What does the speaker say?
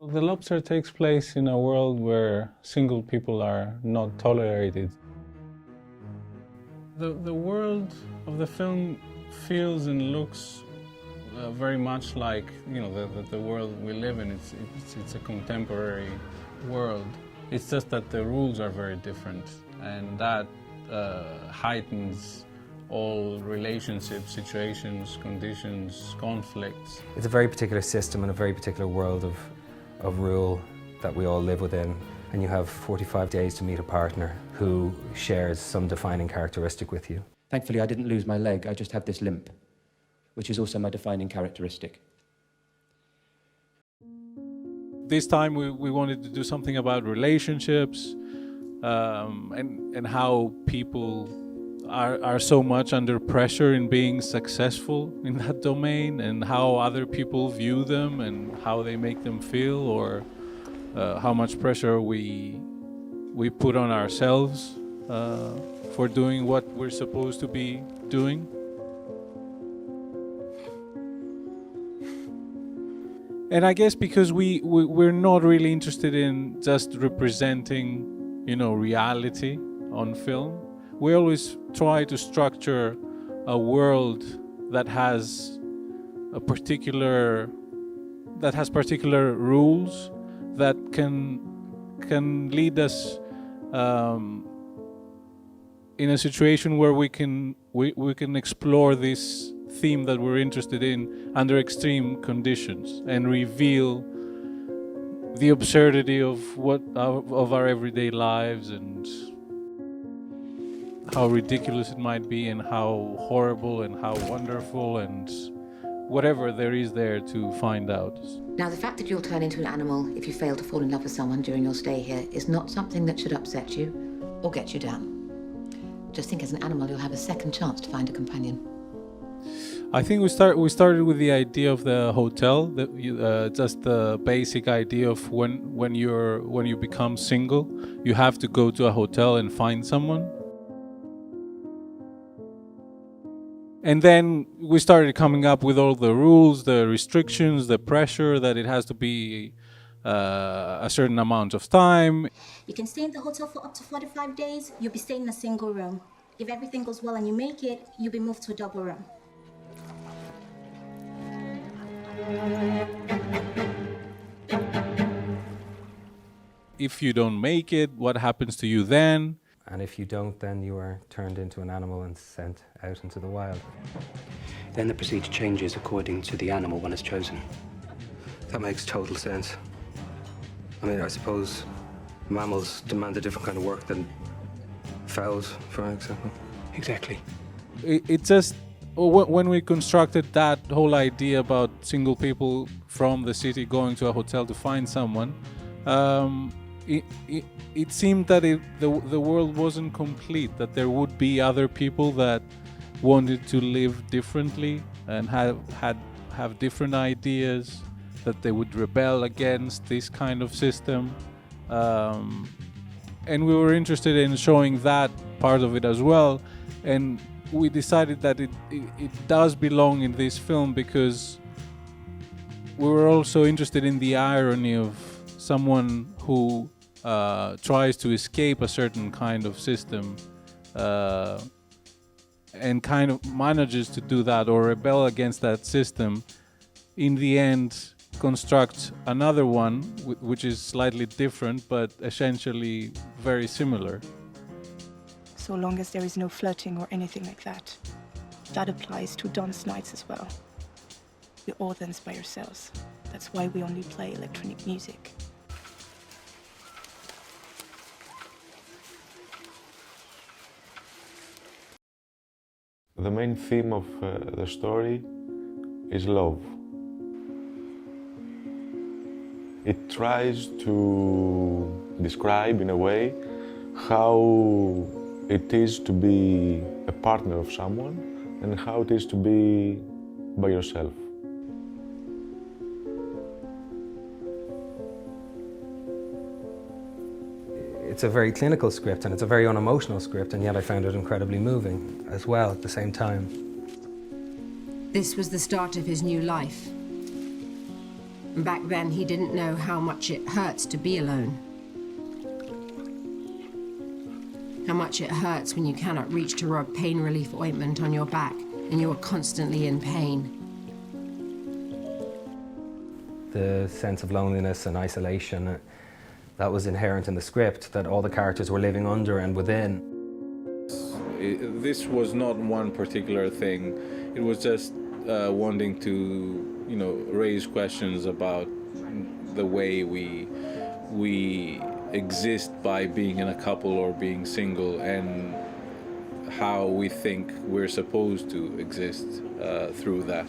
The Lobster takes place in a world where single people are not tolerated. The world of the film feels and looks very much like, the world we live in. It's a contemporary world. It's just that the rules are very different, and that heightens all relationships, situations, conditions, conflicts. It's a very particular system and a very particular world of rule that we all live within. And you have 45 days to meet a partner who shares some defining characteristic with you. Thankfully, I didn't lose my leg. I just have this limp, which is also my defining characteristic. This time we wanted to do something about relationships and how people are so much under pressure in being successful in that domain, and how other people view them and how they make them feel, or how much pressure we put on ourselves for doing what we're supposed to be doing. And I guess because we're not really interested in just representing, reality on film, we always try to structure a world that has particular rules that can lead us in a situation where we can explore this theme that we're interested in under extreme conditions and reveal the absurdity of our everyday lives, and how ridiculous it might be, and how horrible and how wonderful, and whatever there is there to find out. Now, the fact that you'll turn into an animal if you fail to fall in love with someone during your stay here is not something that should upset you or get you down. Just think, as an animal, you'll have a second chance to find a companion. I think we started with the idea of the hotel, just the basic idea of when you become single, you have to go to a hotel and find someone. And then we started coming up with all the rules, the restrictions, the pressure that it has to be a certain amount of time. You can stay in the hotel for up to 45 days. You'll be staying in a single room. If everything goes well and you make it, you'll be moved to a double room. If you don't make it, what happens to you then? And if you don't, then you are turned into an animal and sent out into the wild. Then the procedure changes according to the animal one has chosen. That makes total sense. I mean, I suppose mammals demand a different kind of work than fowls, for example. Exactly. It just, when we constructed that whole idea about single people from the city going to a hotel to find someone, it seemed that the world wasn't complete, that there would be other people that wanted to live differently and have different ideas, that they would rebel against this kind of system. And we were interested in showing that part of it as well. And we decided that it does belong in this film because we were also interested in the irony of someone who tries to escape a certain kind of system and kind of manages to do that or rebel against that system, in the end construct another one which is slightly different but essentially very similar. So long as there is no flirting or anything like that. That applies to dance nights as well. We all dance by ourselves. That's why we only play electronic music. The main theme of the story is love. It tries to describe in a way how it is to be a partner of someone and how it is to be by yourself. It's a very clinical script and it's a very unemotional script, and yet I found it incredibly moving as well at the same time. This was the start of his new life. And back then, he didn't know how much it hurts to be alone. How much it hurts when you cannot reach to rub pain relief ointment on your back and you are constantly in pain. The sense of loneliness and isolation that was inherent in the script, that all the characters were living under and within. This was not one particular thing. It was just wanting to, you know, raise questions about the way we exist by being in a couple or being single, and how we think we're supposed to exist through that.